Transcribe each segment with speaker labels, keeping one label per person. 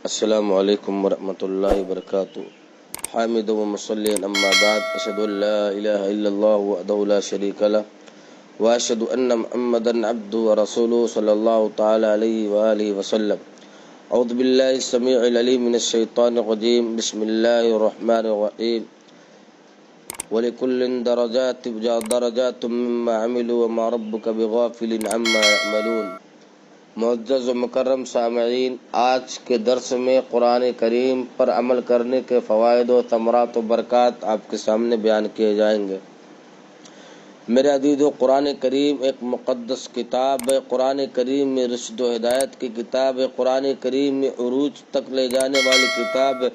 Speaker 1: السلام علیکم ورحمۃ اللہ وبرکاتہ۔ حامد و مصلی اما بعد، اشهد ان لا الہ الا اللہ وحدہ لا شریک لہ واشهد ان محمدا عبدہ ورسولہ صلی اللہ تعالی علیہ وآلہ وسلم۔ اعوذ باللہ السمیع العلیم من الشیطان الرجیم، بسم اللہ الرحمن الرحیم۔ وَلِكُلٍّ درجات مما عملوا وما ربك بغافل عما يعملون۔ معزز و مکرم سامعین، آج کے درس میں قرآن کریم پر عمل کرنے کے فوائد و ثمرات و برکات آپ کے سامنے بیان کیے جائیں گے۔ میرے عزیزو، قرآن کریم ایک مقدس کتاب ہے۔ قرآن کریم میں رشد و ہدایت کی کتاب ہے۔ قرآن کریم میں عروج تک لے جانے والی کتاب ہے۔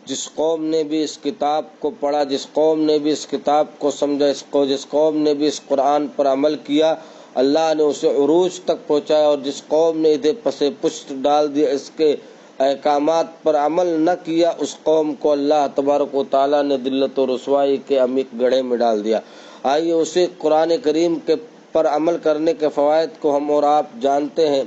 Speaker 1: جس قوم نے بھی اس کتاب کو پڑھا، جس قوم نے بھی اس کتاب کو سمجھا، جس قوم نے بھی اس قرآن پر عمل کیا، اللہ نے اسے عروج تک پہنچایا، اور جس قوم نے اسے پس پشت ڈال دیا، اس کے احکامات پر عمل نہ کیا، اس قوم کو اللہ تبارک و تعالیٰ نے ذلت و رسوائی کے عمیق گڑھے میں ڈال دیا۔ آئیے اسی قرآن کریم کے پر عمل کرنے کے فوائد کو ہم اور آپ جانتے ہیں۔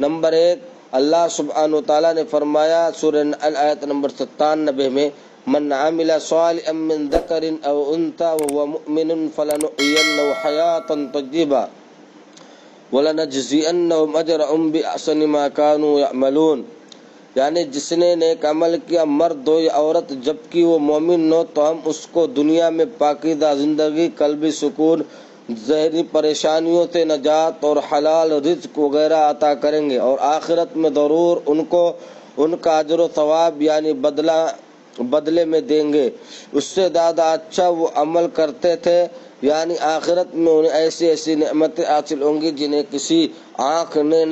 Speaker 1: نمبر 1، اللہ سبحانہ و تعالیٰ نے فرمایا سورہ نحل آیت نمبر 97 میں، من عمل صالحا من ذکر او انثى وهو مؤمن فلنحيينه حیاة طیبہ وَلَنَجْزِيَنَّهُمْ أَجْرَهُمْ بِأَحْسَنِ مَا كَانُوا يَعْمَلُونَ، یعنی جس نے نیک عمل کیا، مرد ہو یا عورت، جبکہ وہ مومن ہو، تو ہم اس کو دنیا میں پاکیزہ زندگی، قلبی سکون، ظاہری پریشانیوں سے نجات اور حلال رزق وغیرہ عطا کریں گے، اور آخرت میں ضرور ان کو ان کا اجر و ثواب یعنی بدلے میں دیں گے، اس سے زیادہ اچھا وہ عمل کرتے تھے۔ یعنی آخرت میں انہیں ایسی نعمتیں حاصل ہوں گی جنہیں کسی آنکھ نے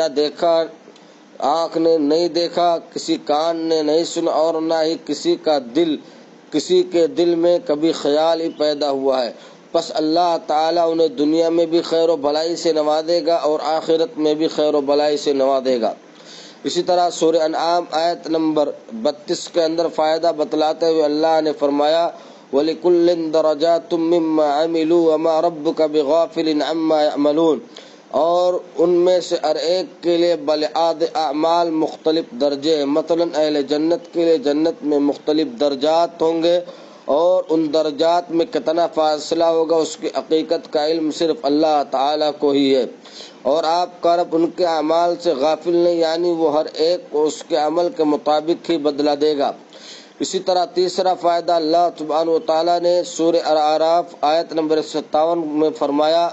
Speaker 1: نہیں دیکھا، کسی کان نے نہیں سنا، اور نہ ہی کسی کے دل میں کبھی خیال ہی پیدا ہوا ہے۔ پس اللہ تعالیٰ انہیں دنیا میں بھی خیر و بھلائی سے نوازے گا اور آخرت میں بھی خیر و بھلائی سے نوازے گا۔ اسی طرح سورہ انعام آیت نمبر 32 کے اندر فائدہ بتلاتے ہوئے اللہ نے فرمایا، وَلِكُلٍّ دَرَجَاتٌ مِّمَّا عَمِلُوا وَمَا رَبُّكَ بِغَافِلٍ عَمَّا يَعْمَلُونَ، اور ان میں سے ہر ایک کے لیے بلعاد اعمال مختلف درجے ہیں۔ مثلا اہل جنت کے لیے جنت میں مختلف درجات ہوں گے، اور ان درجات میں کتنا فاصلہ ہوگا اس کی حقیقت کا علم صرف اللہ تعالیٰ کو ہی ہے، اور آپ کا رب ان کے اعمال سے غافل نہیں، یعنی وہ ہر ایک کو اس کے عمل کے مطابق ہی بدلہ دے گا۔ اسی طرح تیسرا فائدہ اللہ سبحانہ و تعالیٰ نے سورہ الاعراف آیت نمبر 57 میں فرمایا،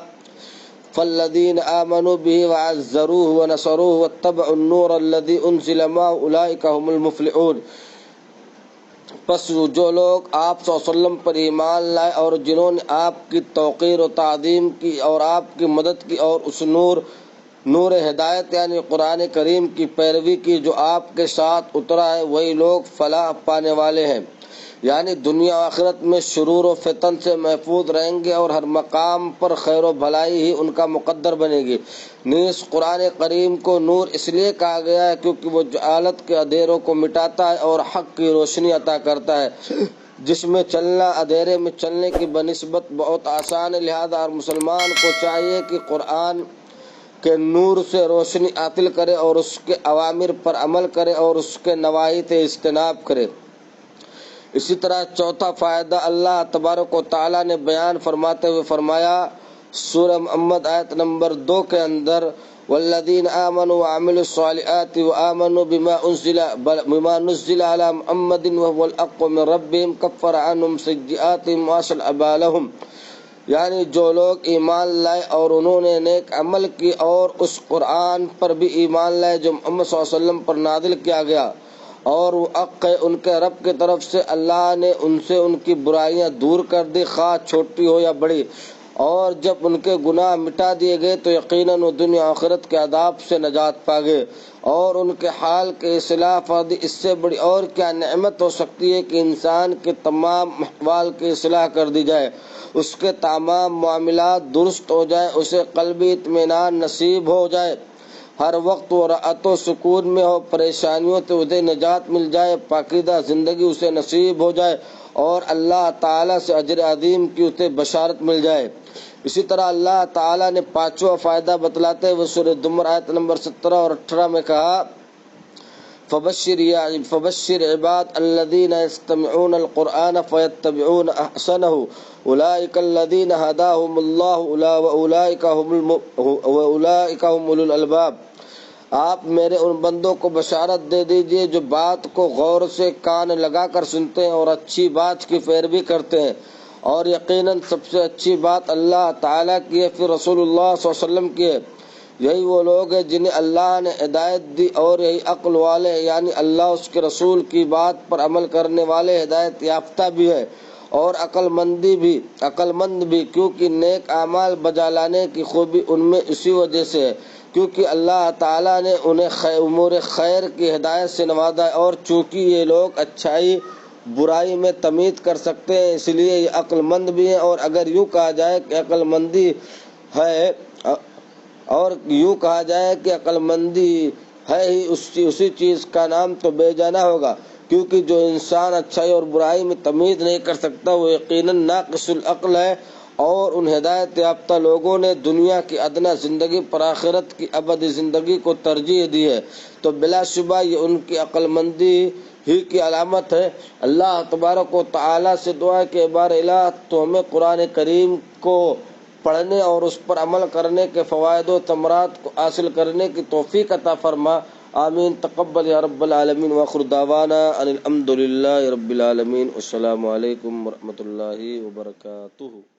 Speaker 1: فالذین آمنوا بہ وعزروہ ونصروہ واتبعوا النور الذی انزل معہ اولئک هم المفلحون۔ پس جو لوگ آپ صلی اللہ علیہ وسلم پر ایمان لائے اور جنہوں نے آپ کی توقیر و تعظیم کی اور آپ کی مدد کی اور اس نور ہدایت یعنی قرآن کریم کی پیروی کی جو آپ کے ساتھ اترا ہے، وہی لوگ فلاح پانے والے ہیں، یعنی دنیا و آخرت میں شرور و فتن سے محفوظ رہیں گے، اور ہر مقام پر خیر و بھلائی ہی ان کا مقدر بنے گی۔ نیز قرآن کریم کو نور اس لیے کہا گیا ہے کیونکہ وہ جہالت کے اندھیروں کو مٹاتا ہے اور حق کی روشنی عطا کرتا ہے، جس میں چلنا اندھیرے میں چلنے کی بنسبت بہت آسان ہے۔ لہذا ہر مسلمان کو چاہیے کہ قرآن کے نور سے روشنی حاصل کرے اور اس کے اوامر پر عمل کرے اور اس کے نواہی سے اجتناب کرے۔ اسی طرح چوتھا فائدہ اللہ تبارک و تعالیٰ نے بیان فرماتے ہوئے فرمایا سورہ محمد آیت نمبر 2 کے اندر، والذین آمنوا وعملوا الصالحات وآمنوا بما نزل على محمد وهو الحق من ربهم كفر عنهم سیئاتهم واصلح بالهم، یعنی جو لوگ ایمان لائے اور انہوں نے نیک عمل کی اور اس قرآن پر بھی ایمان لائے جو محمد صلی اللہ علیہ وسلم پر نازل کیا گیا، اور وہ حق ہے ان کے رب کی طرف سے، اللہ نے ان سے ان کی برائیاں دور کر دی، خواہ چھوٹی ہو یا بڑی، اور جب ان کے گناہ مٹا دیے گئے تو یقیناً وہ دنیا آخرت کے عذاب سے نجات پا گئے، اور ان کے حال کے اصلاح فرضی۔ اس سے بڑی اور کیا نعمت ہو سکتی ہے کہ انسان کے تمام احوال کی اصلاح کر دی جائے، اس کے تمام معاملات درست ہو جائے، اسے قلبی اطمینان نصیب ہو جائے، ہر وقت وہ راحت و سکون میں ہو، پریشانیوں سے اسے نجات مل جائے، پاکیزہ زندگی اسے نصیب ہو جائے، اور اللہ تعالیٰ سے اجر عظیم کی اسے بشارت مل جائے۔ اسی طرح اللہ تعالیٰ نے پانچواں فائدہ بتلاتے ہوئے سورہ زمر آیت نمبر 17 اور 18 میں کہا، فبشر عباد الذين يستمعون القرآن فيتبعون أحسنه أولئك الذين هداهم الله وأولئك هم أولو الألباب۔ آپ میرے ان بندوں کو بشارت دے دیجئے جو بات کو غور سے کان لگا کر سنتے ہیں اور اچھی بات کی پیروی کرتے ہیں، اور یقیناً سب سے اچھی بات اللہ تعالیٰ کی ہے، پھر رسول اللہ صلی اللہ علیہ وسلم کی ہے۔ یہی وہ لوگ ہیں جنہیں اللہ نے ہدایت دی، اور یہی عقل والے یعنی اللہ اس کے رسول کی بات پر عمل کرنے والے ہدایت یافتہ بھی ہے اور عقل مند بھی، کیونکہ نیک اعمال بجا لانے کی خوبی ان میں اسی وجہ سے ہے کیونکہ اللہ تعالیٰ نے انہیں امور خیر کی ہدایت سے نوازا ہے، اور چونکہ یہ لوگ اچھائی برائی میں تمیز کر سکتے ہیں اس لیے یہ عقل مند بھی ہیں۔ اور اگر یوں کہا جائے کہ عقل مندی ہے ہی اسی چیز کا نام تو بے جانا ہوگا، کیونکہ جو انسان اچھائی اور برائی میں تمیز نہیں کر سکتا وہ یقیناً ناقص العقل ہے، اور ان ہدایت یافتہ لوگوں نے دنیا کی ادنا زندگی پر آخرت کی ابدی زندگی کو ترجیح دی ہے، تو بلا شبہ یہ ان کی عقل مندی ہی کی علامت ہے۔ اللہ تبارک و تعالیٰ سے دعا ہے کہ بار الہ تو ہمیں قرآن کریم کو پڑھنے اور اس پر عمل کرنے کے فوائد و ثمرات کو حاصل کرنے کی توفیق عطا فرما، آمین۔ تقبل یا رب العالمین، وآخر دعوانا ان الحمد للہ رب العالمین۔ السلام علیکم ورحمۃ اللہ وبرکاتہ۔